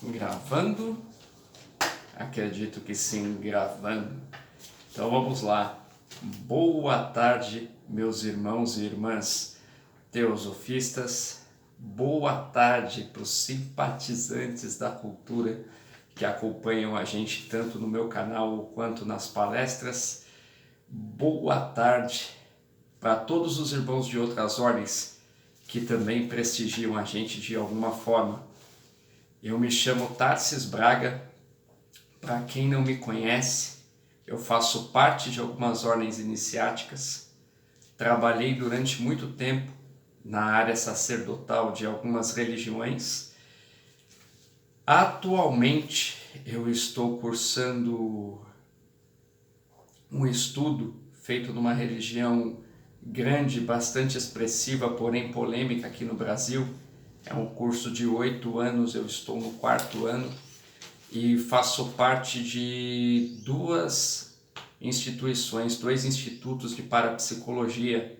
Gravando? Acredito que sim, gravando. Então vamos lá. Boa tarde, meus irmãos e irmãs teosofistas. Boa tarde para os simpatizantes da cultura que acompanham a gente tanto no meu canal quanto nas palestras. Boa tarde para todos os irmãos de outras ordens que também prestigiam a gente de alguma forma. Eu me chamo Tarsis Braga. Para quem não me conhece, eu faço parte de algumas ordens iniciáticas. Trabalhei durante muito tempo na área sacerdotal de algumas religiões. Atualmente eu estou cursando um estudo feito numa religião grande, bastante expressiva, porém polêmica aqui no Brasil. É um curso de 8 anos, eu estou no 4º ano e faço parte de duas instituições, 2 institutos de parapsicologia,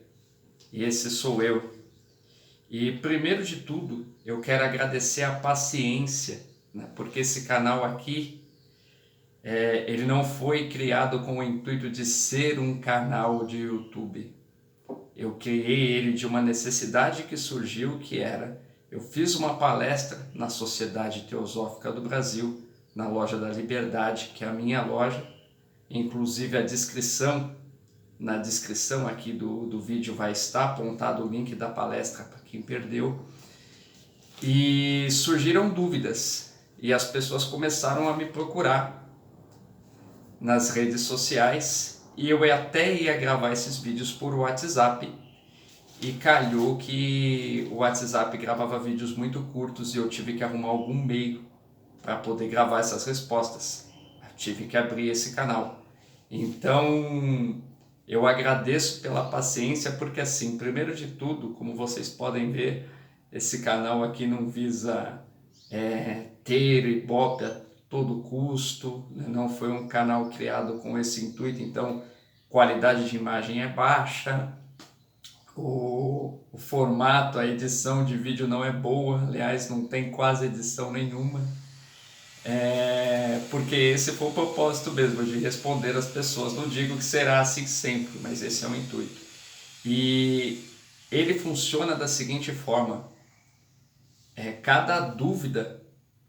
e esse sou eu. E primeiro de tudo, eu quero agradecer a paciência, né, porque esse canal aqui, ele não foi criado com o intuito de ser um canal de YouTube. Eu criei ele de uma necessidade que surgiu, que era, eu fiz uma palestra na Sociedade Teosófica do Brasil, na Loja da Liberdade, que é a minha loja. Inclusive na descrição aqui do vídeo vai estar apontado o link da palestra para quem perdeu. E surgiram dúvidas e as pessoas começaram a me procurar nas redes sociais e eu até ia gravar esses vídeos por WhatsApp e calhou que o WhatsApp gravava vídeos muito curtos e eu tive que arrumar algum meio para poder gravar essas respostas. Eu tive que abrir esse canal. Então, eu agradeço pela paciência, porque assim, primeiro de tudo, como vocês podem ver, esse canal aqui não visa ter Ibope a todo custo, né? Não foi um canal criado com esse intuito, então qualidade de imagem é baixa, o formato, a edição de vídeo não é boa, aliás, não tem quase edição nenhuma. Porque esse foi o propósito mesmo, de responder às pessoas. Não digo que será assim sempre, mas esse é o intuito. E ele funciona da seguinte forma: cada dúvida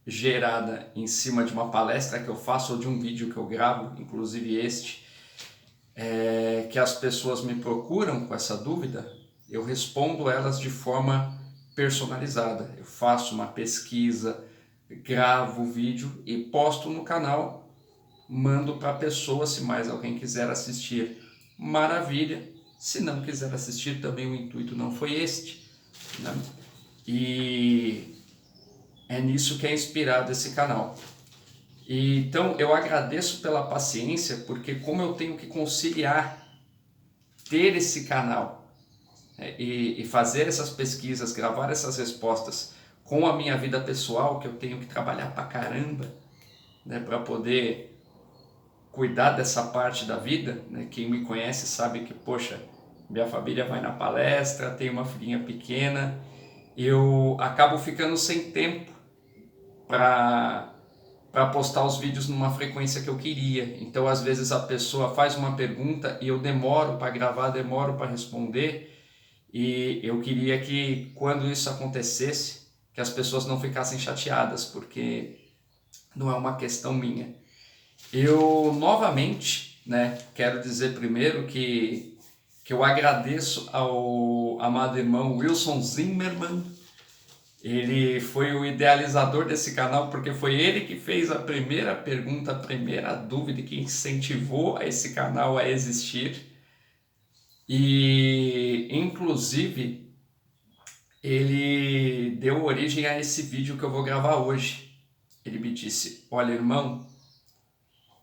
gerada em cima de uma palestra que eu faço ou de um vídeo que eu gravo, inclusive este, que as pessoas me procuram com essa dúvida, eu respondo elas de forma personalizada. Eu faço uma pesquisa, gravo o vídeo e posto no canal, mando para a pessoa, se mais alguém quiser assistir, maravilha. Se não quiser assistir, também o intuito não foi este, né? E é nisso que é inspirado esse canal. E, então eu agradeço pela paciência, porque como eu tenho que conciliar ter esse canal e fazer essas pesquisas, gravar essas respostas com a minha vida pessoal, que eu tenho que trabalhar pra caramba, né, para poder cuidar dessa parte da vida, né? Quem me conhece sabe que, poxa, minha família vai na palestra, tem uma filhinha pequena, eu acabo ficando sem tempo para postar os vídeos numa frequência que eu queria. Então, às vezes a pessoa faz uma pergunta e eu demoro para gravar, demoro para responder, e eu queria que quando isso acontecesse, que as pessoas não ficassem chateadas, porque não é uma questão minha. Eu novamente, né, quero dizer primeiro que eu agradeço ao amado irmão Wilson Zimmermann. Ele foi o idealizador desse canal, porque foi ele que fez a primeira pergunta, a primeira dúvida, que incentivou esse canal a existir. E inclusive ele deu origem a esse vídeo que eu vou gravar hoje. Ele me disse: olha, irmão,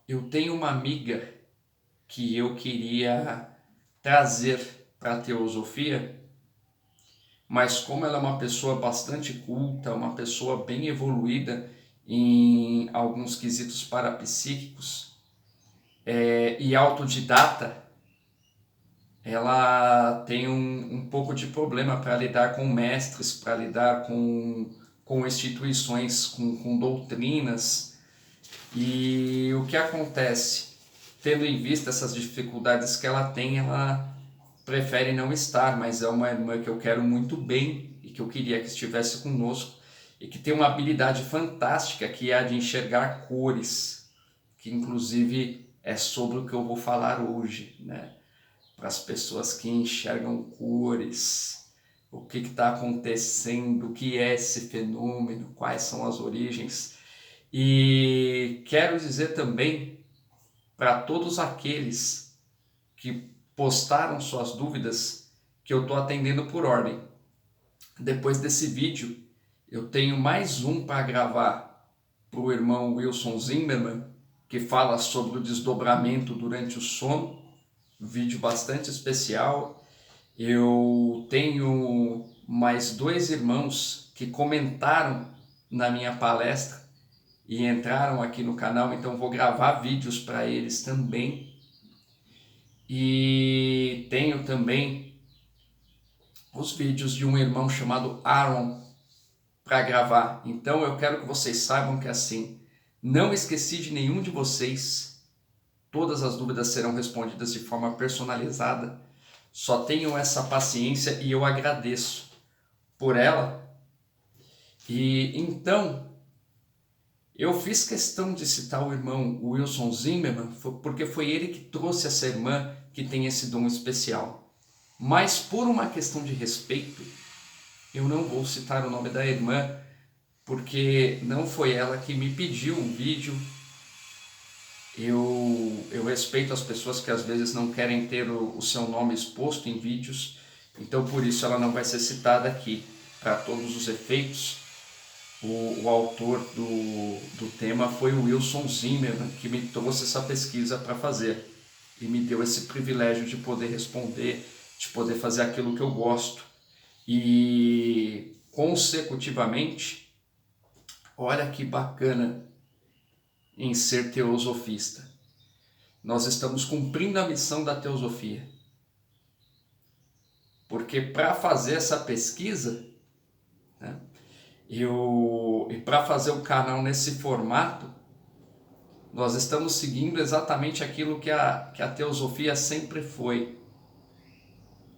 eu tenho uma amiga que eu queria trazer para a teosofia, mas como ela é uma pessoa bastante culta, uma pessoa bem evoluída em alguns quesitos parapsíquicos e autodidata, ela tem um pouco de problema para lidar com mestres, para lidar com com instituições, com doutrinas. E o que acontece? Tendo em vista essas dificuldades que ela tem, ela prefere não estar, mas é uma irmã que eu quero muito bem e que eu queria que estivesse conosco e que tem uma habilidade fantástica, que é a de enxergar cores, que inclusive é sobre o que eu vou falar hoje, né? Para as pessoas que enxergam cores, o que está acontecendo, o que é esse fenômeno, quais são as origens. E quero dizer também para todos aqueles que postaram suas dúvidas que eu estou atendendo por ordem. Depois desse vídeo, eu tenho mais um para gravar para o irmão Wilson Zimmermann, que fala sobre o desdobramento durante o sono, vídeo bastante especial. Eu tenho mais 2 irmãos que comentaram na minha palestra e entraram aqui no canal, então vou gravar vídeos para eles também. E tenho também os vídeos de um irmão chamado Aaron para gravar. Então eu quero que vocês saibam que assim, não esqueci de nenhum de vocês, todas as dúvidas serão respondidas de forma personalizada. Só tenham essa paciência e eu agradeço por ela. E então, eu fiz questão de citar o irmão Wilson Zimmermann, porque foi ele que trouxe essa irmã que tem esse dom especial. Mas por uma questão de respeito, eu não vou citar o nome da irmã, porque não foi ela que me pediu o vídeo. Eu respeito as pessoas que às vezes não querem ter o seu nome exposto em vídeos, então por isso ela não vai ser citada aqui. Para todos os efeitos, o autor do tema foi o Wilson Zimmermann, que me trouxe essa pesquisa para fazer e me deu esse privilégio de poder responder, de poder fazer aquilo que eu gosto. E consecutivamente, olha que bacana em ser teosofista. Nós estamos cumprindo a missão da teosofia. Porque para fazer essa pesquisa, né, e para fazer o canal nesse formato, nós estamos seguindo exatamente aquilo que a teosofia sempre foi.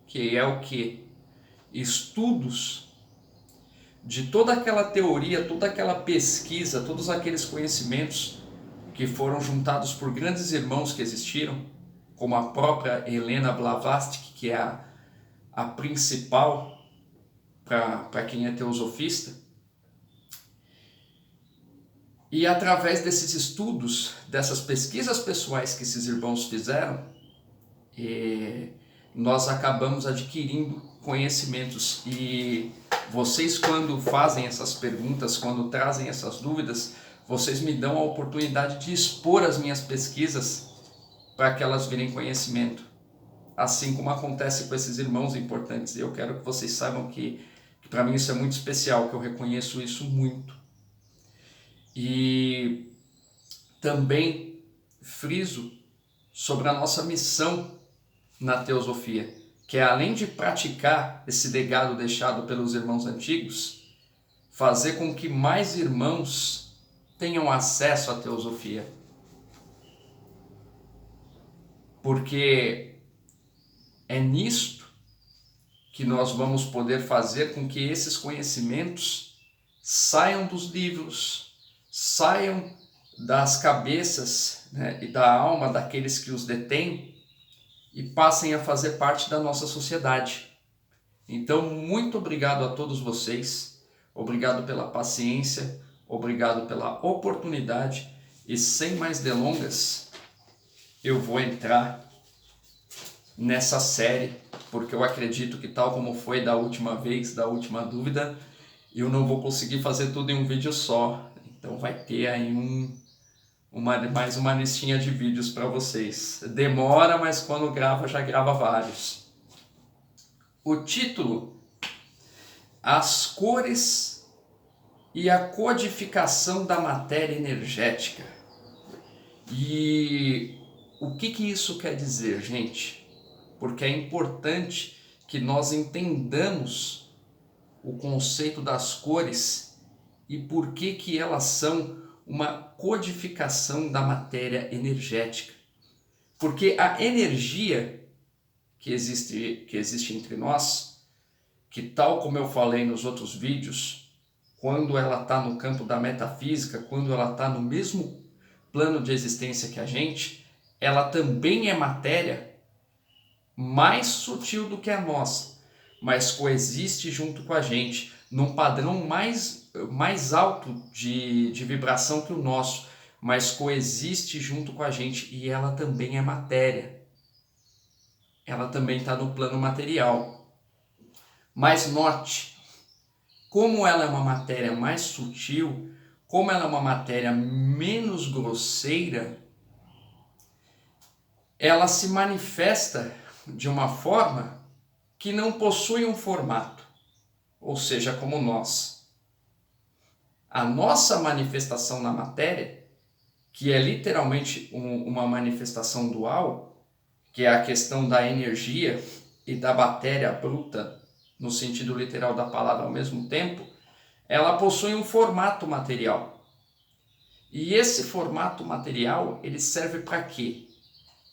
Que é o quê? Estudos de toda aquela teoria, toda aquela pesquisa, todos aqueles conhecimentos que foram juntados por grandes irmãos que existiram, como a própria Helena Blavatsky, que é a principal para quem é teosofista. E através desses estudos, dessas pesquisas pessoais que esses irmãos fizeram, nós acabamos adquirindo conhecimentos. E vocês, quando fazem essas perguntas, quando trazem essas dúvidas, vocês me dão a oportunidade de expor as minhas pesquisas para que elas virem conhecimento. Assim como acontece com esses irmãos importantes. E eu quero que vocês saibam que para mim isso é muito especial, que eu reconheço isso muito. E também friso sobre a nossa missão na teosofia, que é, além de praticar esse legado deixado pelos irmãos antigos, fazer com que mais irmãos tenham acesso à teosofia. Porque é nisto que nós vamos poder fazer com que esses conhecimentos saiam dos livros, saiam das cabeças, né, e da alma daqueles que os detêm e passem a fazer parte da nossa sociedade. Então, muito obrigado a todos vocês, obrigado pela paciência, obrigado pela oportunidade e sem mais delongas, eu vou entrar nessa série, porque eu acredito que, tal como foi da última vez, da última dúvida, eu não vou conseguir fazer tudo em um vídeo só. Então vai ter aí mais uma listinha de vídeos para vocês. Demora, mas quando grava, já grava vários. O título: As cores e a codificação da matéria energética. E o que isso quer dizer, gente? Porque é importante que nós entendamos o conceito das cores e por que que elas são uma codificação da matéria energética. Porque a energia que existe entre nós, que tal como eu falei nos outros vídeos, quando ela está no campo da metafísica, quando ela está no mesmo plano de existência que a gente, ela também é matéria mais sutil do que a nossa, mas coexiste junto com a gente, num padrão mais alto de vibração que o nosso, mas coexiste junto com a gente e ela também é matéria. Ela também está no plano material. Mas note, como ela é uma matéria mais sutil, como ela é uma matéria menos grosseira, ela se manifesta de uma forma que não possui um formato, ou seja, como nós. A nossa manifestação na matéria, que é literalmente uma manifestação dual, que é a questão da energia e da matéria bruta, no sentido literal da palavra ao mesmo tempo, ela possui um formato material. E esse formato material, ele serve para quê?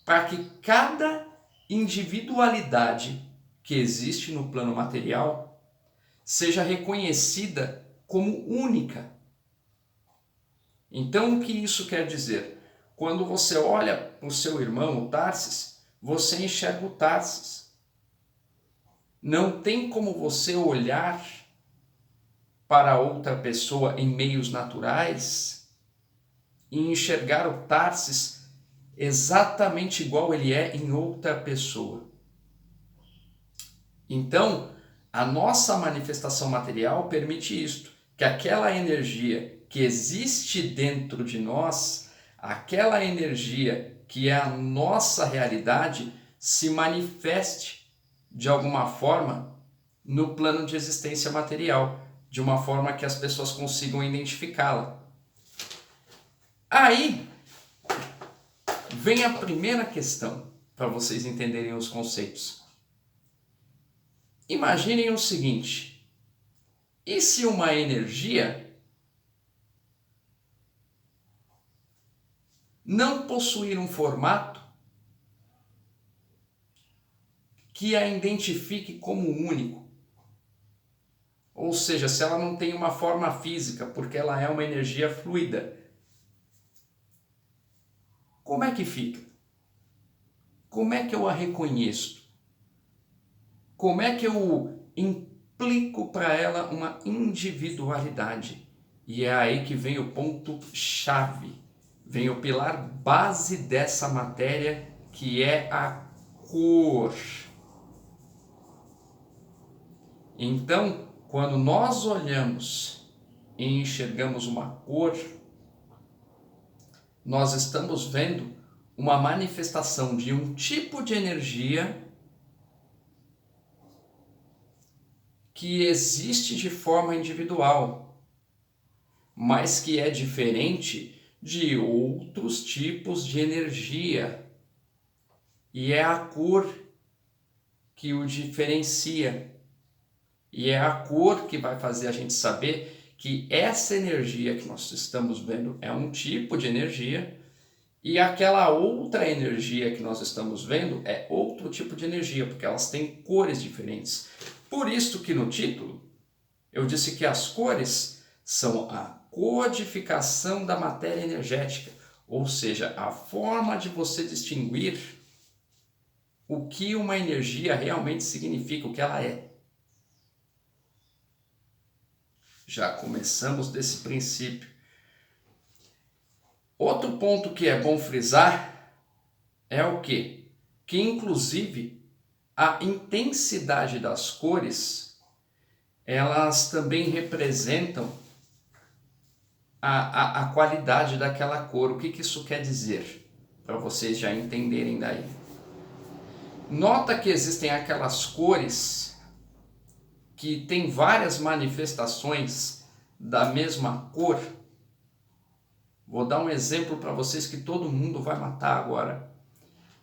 Para que cada individualidade que existe no plano material seja reconhecida como única. Então, o que isso quer dizer? Quando você olha para o seu irmão, o Tarsis, você enxerga o Tarsis. Não tem como você olhar para outra pessoa em meios naturais e enxergar o Tarsis exatamente igual ele é em outra pessoa. Então, a nossa manifestação material permite isto, que aquela energia que existe dentro de nós, aquela energia que é a nossa realidade, se manifeste de alguma forma no plano de existência material, de uma forma que as pessoas consigam identificá-la. Aí vem a primeira questão, para vocês entenderem os conceitos. Imaginem o seguinte: e se uma energia não possuir um formato que a identifique como único? Ou seja, se ela não tem uma forma física, porque ela é uma energia fluida, como é que fica? Como é que eu a reconheço? Como é que eu implico para ela uma individualidade? E é aí que vem o ponto-chave, vem o pilar base dessa matéria, que é a cor. Então, quando nós olhamos e enxergamos uma cor, nós estamos vendo uma manifestação de um tipo de energia que existe de forma individual, mas que é diferente de outros tipos de energia. E é a cor que o diferencia. E é a cor que vai fazer a gente saber que essa energia que nós estamos vendo é um tipo de energia e aquela outra energia que nós estamos vendo é outro tipo de energia, porque elas têm cores diferentes. Por isso que no título eu disse que as cores são a codificação da matéria energética, ou seja, a forma de você distinguir o que uma energia realmente significa, o que ela é. Já começamos desse princípio. Outro ponto que é bom frisar é o quê? Que inclusive a intensidade das cores, elas também representam a qualidade daquela cor. O que isso quer dizer? Para vocês já entenderem daí. Nota que existem aquelas cores que têm várias manifestações da mesma cor. Vou dar um exemplo para vocês que todo mundo vai matar agora.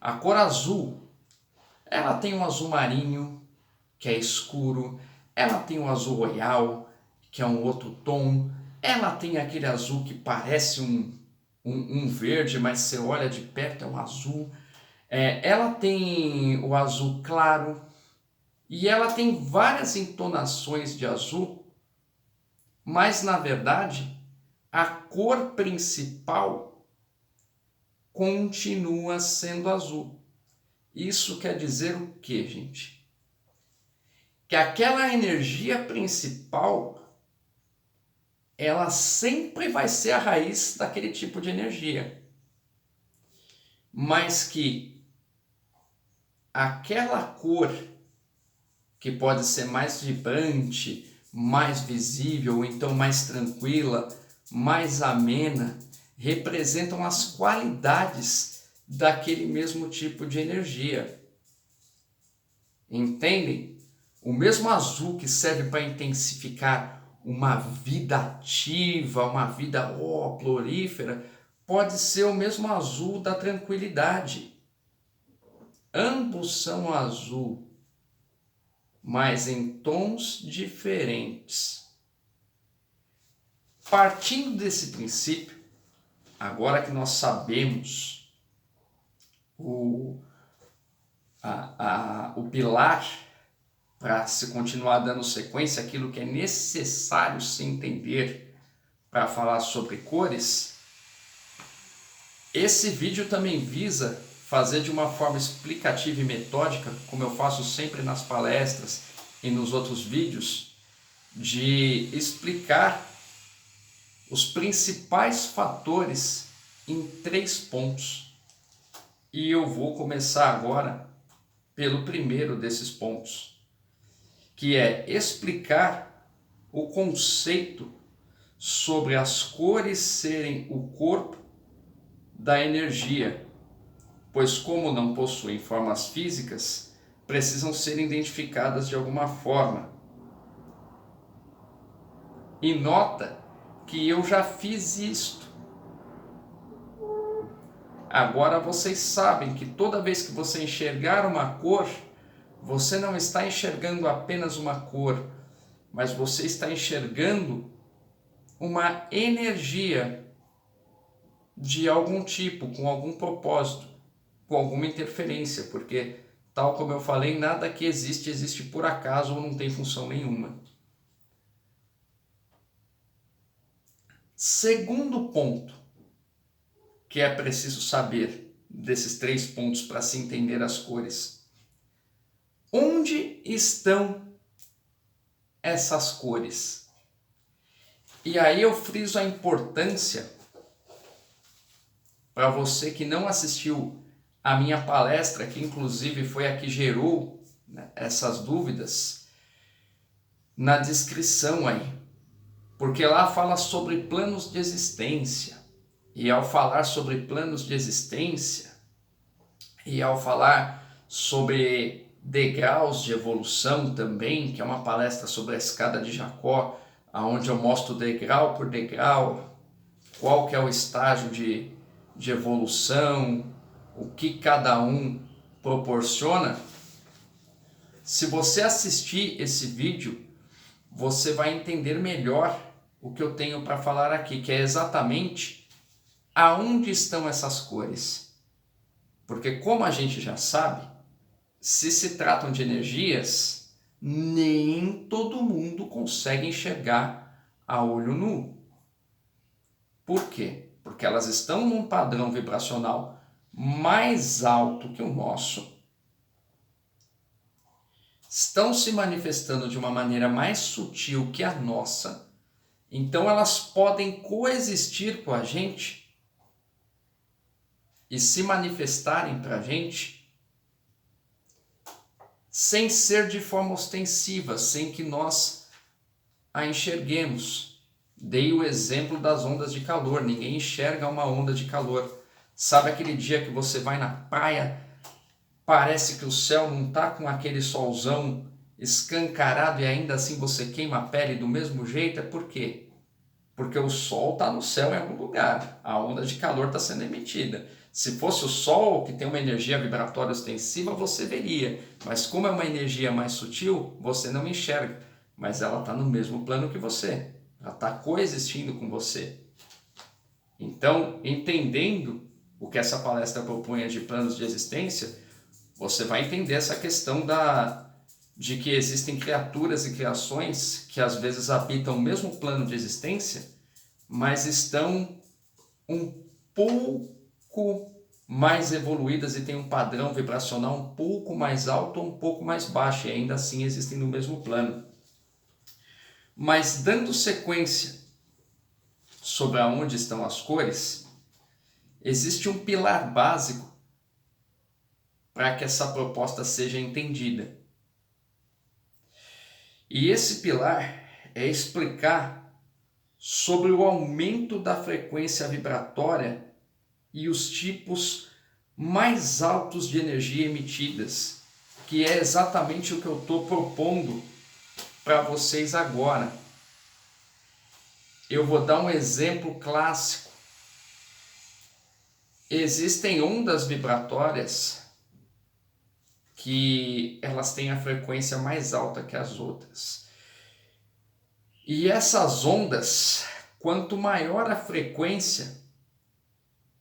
A cor azul, ela tem um azul marinho, que é escuro. Ela tem um azul royal, que é um outro tom. ela tem aquele azul que parece um verde, mas você olha de perto é um azul. Ela tem o azul claro e ela tem várias entonações de azul, mas na verdade a cor principal continua sendo azul. Isso quer dizer o quê, gente? Que aquela energia principal, ela sempre vai ser a raiz daquele tipo de energia. Mas que aquela cor, que pode ser mais vibrante, mais visível, ou então mais tranquila, mais amena, representam as qualidades daquele mesmo tipo de energia. Entendem? O mesmo azul que serve para intensificar uma vida ativa, uma vida florífera, pode ser o mesmo azul da tranquilidade. Ambos são azul, mas em tons diferentes. Partindo desse princípio, agora que nós sabemos o pilar para se continuar dando sequência, aquilo que é necessário se entender para falar sobre cores, esse vídeo também visa fazer de uma forma explicativa e metódica, como eu faço sempre nas palestras e nos outros vídeos, de explicar os principais fatores em 3 pontos. E eu vou começar agora pelo primeiro desses pontos, que é explicar o conceito sobre as cores serem o corpo da energia, pois como não possuem formas físicas, precisam ser identificadas de alguma forma. E nota que eu já fiz isto. Agora vocês sabem que toda vez que você enxergar uma cor, você não está enxergando apenas uma cor, mas você está enxergando uma energia de algum tipo, com algum propósito, com alguma interferência, porque, tal como eu falei, nada que existe por acaso ou não tem função nenhuma. Segundo ponto, que é preciso saber desses 3 pontos para se entender as cores. Onde estão essas cores? E aí eu friso a importância para você que não assistiu a minha palestra, que inclusive foi a que gerou, né, essas dúvidas, na descrição aí. Porque lá fala sobre planos de existência. E ao falar sobre planos de existência, e ao falar sobre degraus de evolução também, que é uma palestra sobre a escada de Jacó, onde eu mostro degrau por degrau, qual que é o estágio de evolução, o que cada um proporciona. Se você assistir esse vídeo, você vai entender melhor o que eu tenho para falar aqui, que é exatamente aonde estão essas cores. Porque como a gente já sabe, se tratam de energias, nem todo mundo consegue enxergar a olho nu. Por quê? Porque elas estão num padrão vibracional mais alto que o nosso, estão se manifestando de uma maneira mais sutil que a nossa, então elas podem coexistir com a gente e se manifestarem para a gente sem ser de forma ostensiva, sem que nós a enxerguemos. Dei o exemplo das ondas de calor, ninguém enxerga uma onda de calor. Sabe aquele dia que você vai na praia, parece que o céu não está com aquele solzão escancarado e ainda assim você queima a pele do mesmo jeito? É por quê? Porque o sol está no céu em algum lugar, a onda de calor está sendo emitida. Se fosse o sol, que tem uma energia vibratória ostensiva, você veria. Mas como é uma energia mais sutil, você não enxerga. Mas ela está no mesmo plano que você. ela está coexistindo com você. Então, entendendo o que essa palestra propunha de planos de existência, você vai entender essa questão de que existem criaturas e criações que às vezes habitam o mesmo plano de existência, mas estão um pouco mais evoluídas e têm um padrão vibracional um pouco mais alto ou um pouco mais baixo, e ainda assim existem no mesmo plano. Mas dando sequência sobre aonde estão as cores, existe um pilar básico para que essa proposta seja entendida. E esse pilar é explicar sobre o aumento da frequência vibratória e os tipos mais altos de energia emitidas, que é exatamente o que eu estou propondo para vocês agora. Eu vou dar um exemplo clássico. Existem ondas vibratórias que elas têm a frequência mais alta que as outras. E essas ondas, quanto maior a frequência,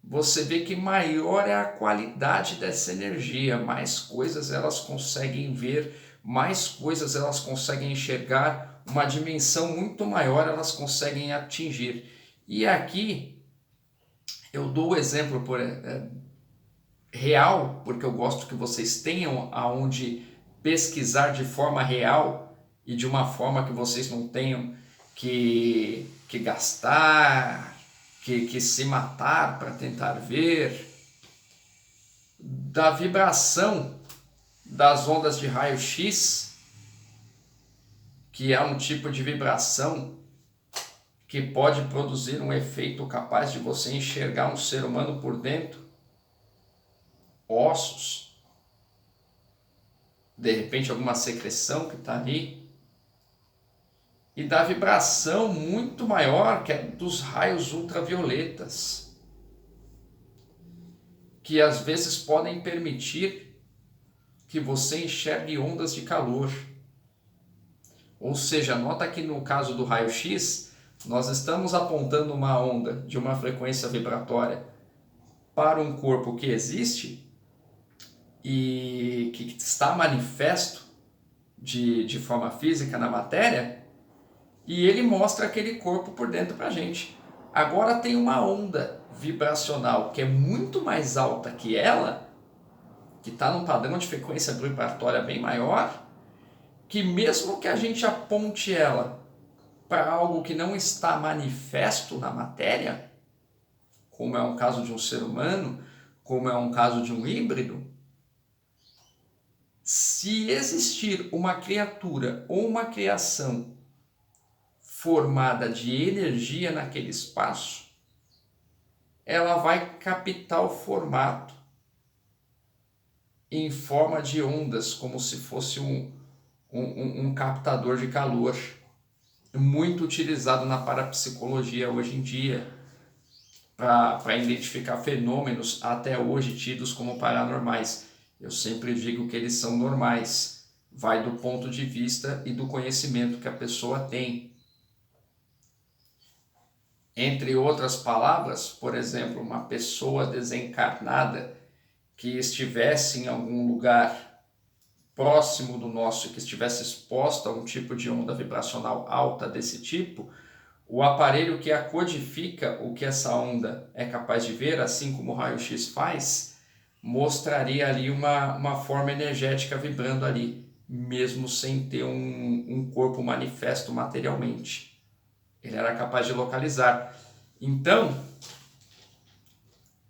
você vê que maior é a qualidade dessa energia, mais coisas elas conseguem ver, mais coisas elas conseguem enxergar, uma dimensão muito maior elas conseguem atingir. E aqui eu dou o exemplo real, porque eu gosto que vocês tenham aonde pesquisar de forma real e de uma forma que vocês não tenham que gastar, que se matar para tentar ver, da vibração das ondas de raio-x, que é um tipo de vibração que pode produzir um efeito capaz de você enxergar um ser humano por dentro, ossos, de repente alguma secreção que está ali, e da vibração muito maior, que é dos raios ultravioletas, que às vezes podem permitir que você enxergue ondas de calor. Ou seja, nota que no caso do raio-x, nós estamos apontando uma onda de uma frequência vibratória para um corpo que existe e que está manifesto de forma física na matéria, e ele mostra aquele corpo por dentro para a gente. Agora tem uma onda vibracional que é muito mais alta que ela, que está num padrão de frequência vibratória bem maior, que mesmo que a gente aponte ela para algo que não está manifesto na matéria, como é um caso de um ser humano, como é um caso de um híbrido, se existir uma criatura ou uma criação formada de energia naquele espaço, ela vai captar o formato em forma de ondas, como se fosse um captador de calor, muito utilizado na parapsicologia hoje em dia, para identificar fenômenos até hoje tidos como paranormais. Eu sempre digo que eles são normais, vai do ponto de vista e do conhecimento que a pessoa tem. Entre outras palavras, por exemplo, uma pessoa desencarnada que estivesse em algum lugar próximo do nosso, que estivesse exposta a um tipo de onda vibracional alta desse tipo, o aparelho que a codifica o que essa onda é capaz de ver, assim como o raio-x faz, mostraria ali uma forma energética vibrando ali, mesmo sem ter um corpo manifesto materialmente. Ele era capaz de localizar. Então,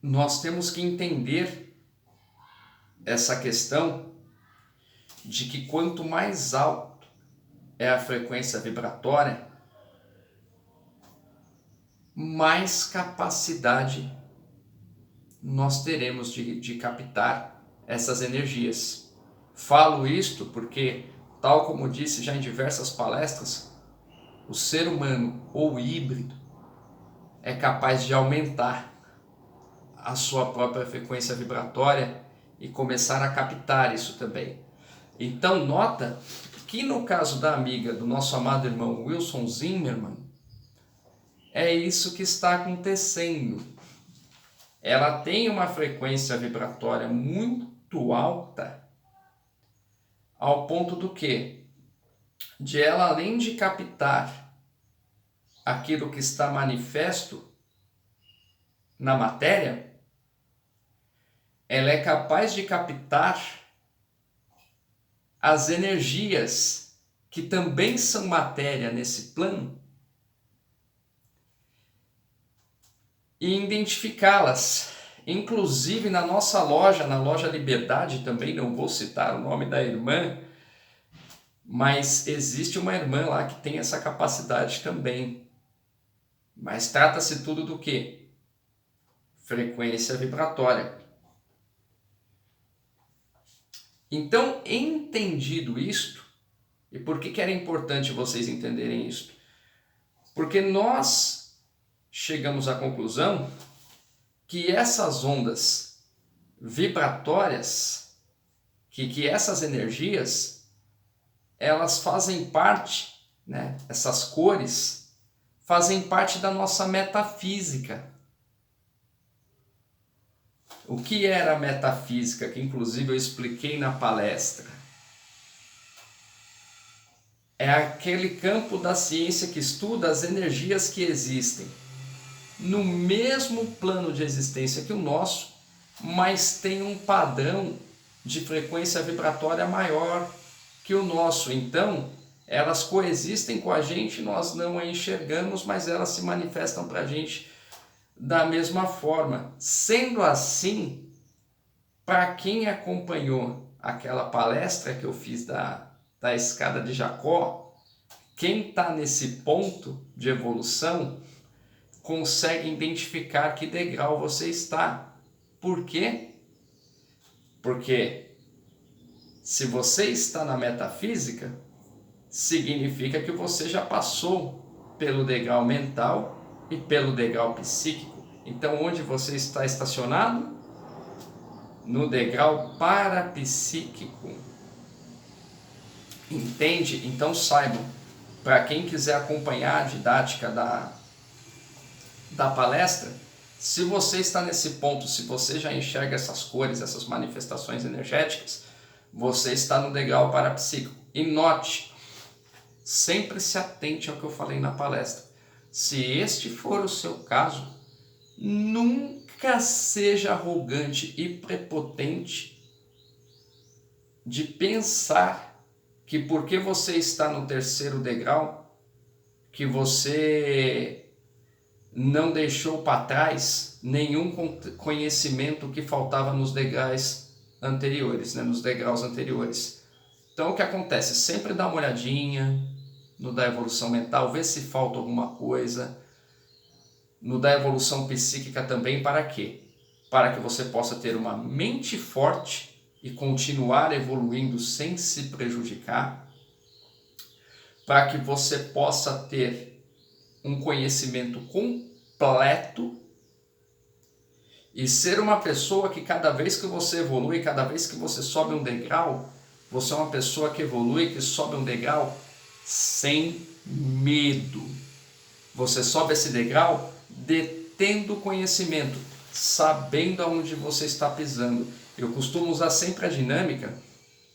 nós temos que entender essa questão de que quanto mais alto é a frequência vibratória, mais capacidade nós teremos de captar essas energias. Falo isto porque, tal como disse já em diversas palestras, o ser humano ou híbrido é capaz de aumentar a sua própria frequência vibratória e começar a captar isso também. Então nota que no caso da amiga do nosso amado irmão Wilson Zimmermann, é isso que está acontecendo. Ela tem uma frequência vibratória muito alta, ao ponto do quê? De ela, além de captar aquilo que está manifesto na matéria, ela é capaz de captar as energias que também são matéria nesse plano e identificá-las. Inclusive na nossa loja, na loja Liberdade, também não vou citar o nome da irmã, mas existe uma irmã lá que tem essa capacidade também. Mas trata-se tudo do quê? Frequência vibratória. Então, entendido isto, e por que era importante vocês entenderem isto? Porque nós chegamos à conclusão que essas ondas vibratórias, que essas energias, elas fazem parte, né, essas cores, fazem parte da nossa metafísica. O que era a metafísica, que inclusive eu expliquei na palestra? É aquele campo da ciência que estuda as energias que existem no mesmo plano de existência que o nosso, mas tem um padrão de frequência vibratória maior que o nosso. Então, elas coexistem com a gente, nós não a enxergamos, mas elas se manifestam para a gente da mesma forma. Sendo assim, para quem acompanhou aquela palestra que eu fiz da escada de Jacó, quem está nesse ponto de evolução consegue identificar que degrau você está. Por quê? Porque se você está na metafísica, significa que você já passou pelo degrau mental e pelo degrau psíquico. Então, onde você está estacionado? No degrau parapsíquico. Entende? Então saibam, para quem quiser acompanhar a didática da palestra, se você está nesse ponto, se você já enxerga essas cores, essas manifestações energéticas, você está no degrau parapsíquico. E note, sempre se atente ao que eu falei na palestra. Se este for o seu caso, nunca seja arrogante e prepotente de pensar que porque você está no terceiro degrau, que você não deixou para trás nenhum conhecimento que faltava nos degraus anteriores, né? Nos degraus anteriores. Então o que acontece? Sempre dá uma olhadinha no da evolução mental, vê se falta alguma coisa. No da evolução psíquica também, para quê? Para que você possa ter uma mente forte e continuar evoluindo sem se prejudicar, para que você possa ter um conhecimento completo e ser uma pessoa que cada vez que você evolui, cada vez que você sobe um degrau, você é uma pessoa que evolui, que sobe um degrau sem medo. Você sobe esse degrau detendo conhecimento, sabendo aonde você está pisando. Eu costumo usar sempre a dinâmica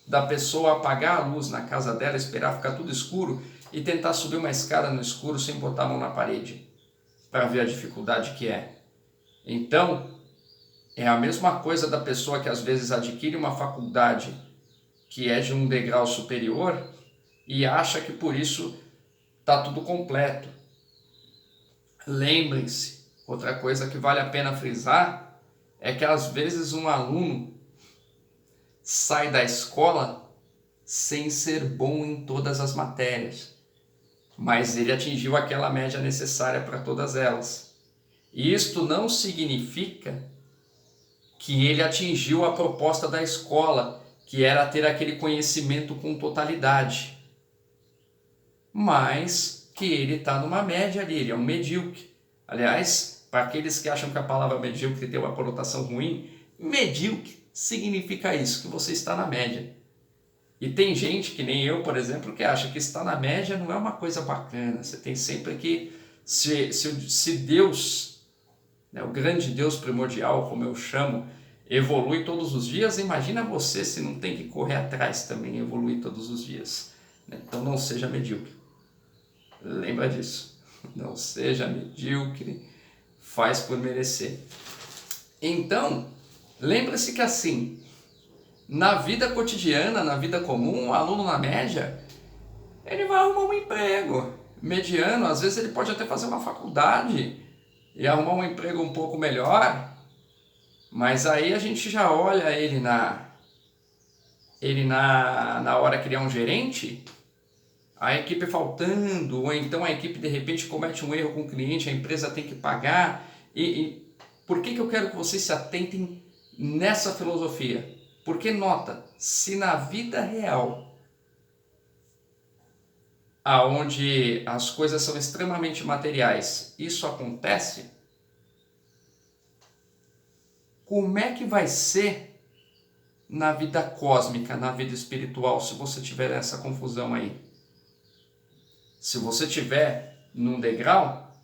da pessoa apagar a luz na casa dela, esperar ficar tudo escuro e tentar subir uma escada no escuro sem botar a mão na parede, para ver a dificuldade que é. Então, é a mesma coisa da pessoa que às vezes adquire uma faculdade que é de um degrau superior e acha que por isso está tudo completo. Lembrem-se, outra coisa que vale a pena frisar é que às vezes um aluno sai da escola sem ser bom em todas as matérias, mas ele atingiu aquela média necessária para todas elas. E isto não significa que ele atingiu a proposta da escola, que era ter aquele conhecimento com totalidade, mas que ele está numa média ali, ele é um medíocre. Aliás, para aqueles que acham que a palavra medíocre tem uma conotação ruim, medíocre significa isso, que você está na média. E tem gente, que nem eu, por exemplo, que acha que estar na média não é uma coisa bacana, você tem sempre que Se Deus, né, o grande Deus primordial, como eu chamo, evolui todos os dias, imagina você se não tem que correr atrás também, evoluir todos os dias. Né? Então não seja medíocre. Lembra disso. Não seja medíocre, faz por merecer. Então, lembre-se que assim, na vida cotidiana, na vida comum, o aluno na média, ele vai arrumar um emprego mediano, às vezes ele pode até fazer uma faculdade e arrumar um emprego um pouco melhor, mas aí a gente já olha na hora que ele é um gerente, a equipe faltando, ou então a equipe de repente comete um erro com o cliente, a empresa tem que pagar. E por que eu quero que vocês se atentem nessa filosofia? Porque nota, se na vida real, aonde as coisas são extremamente materiais, isso acontece, como é que vai ser na vida cósmica, na vida espiritual, se você tiver essa confusão aí? Se você tiver num degrau,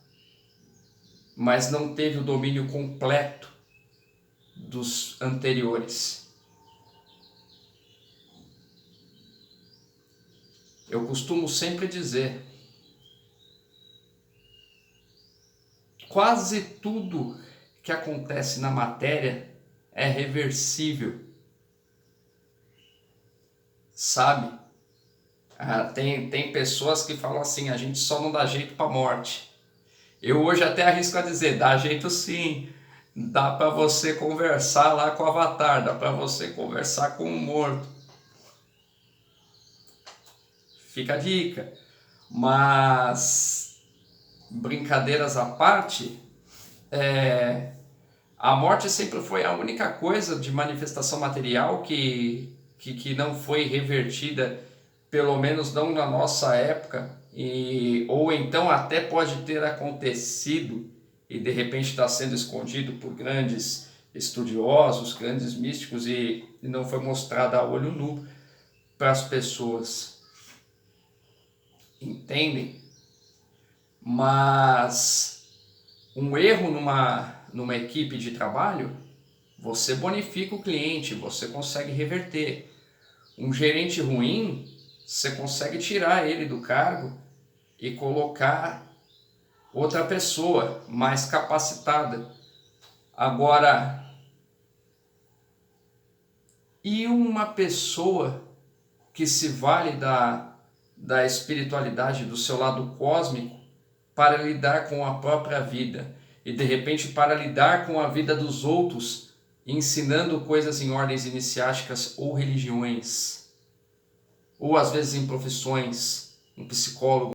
mas não teve o domínio completo dos anteriores. Eu costumo sempre dizer, quase tudo que acontece na matéria é reversível. Sabe? Tem pessoas que falam assim, a gente só não dá jeito para a morte. Eu hoje até arrisco a dizer, dá jeito sim. Dá para você conversar lá com o avatar, dá para você conversar com o morto. Fica a dica. Mas, brincadeiras à parte, a morte sempre foi a única coisa de manifestação material que não foi revertida, pelo menos não na nossa época, ou então até pode ter acontecido e de repente está sendo escondido por grandes estudiosos, grandes místicos e não foi mostrado a olho nu para as pessoas. Entendem? Mas um erro numa equipe de trabalho, você bonifica o cliente, você consegue reverter. Um gerente ruim, você consegue tirar ele do cargo e colocar outra pessoa mais capacitada. Agora, e uma pessoa que se vale da espiritualidade, do seu lado cósmico, para lidar com a própria vida e de repente para lidar com a vida dos outros, ensinando coisas em ordens iniciáticas ou religiões, ou às vezes em profissões, um psicólogo,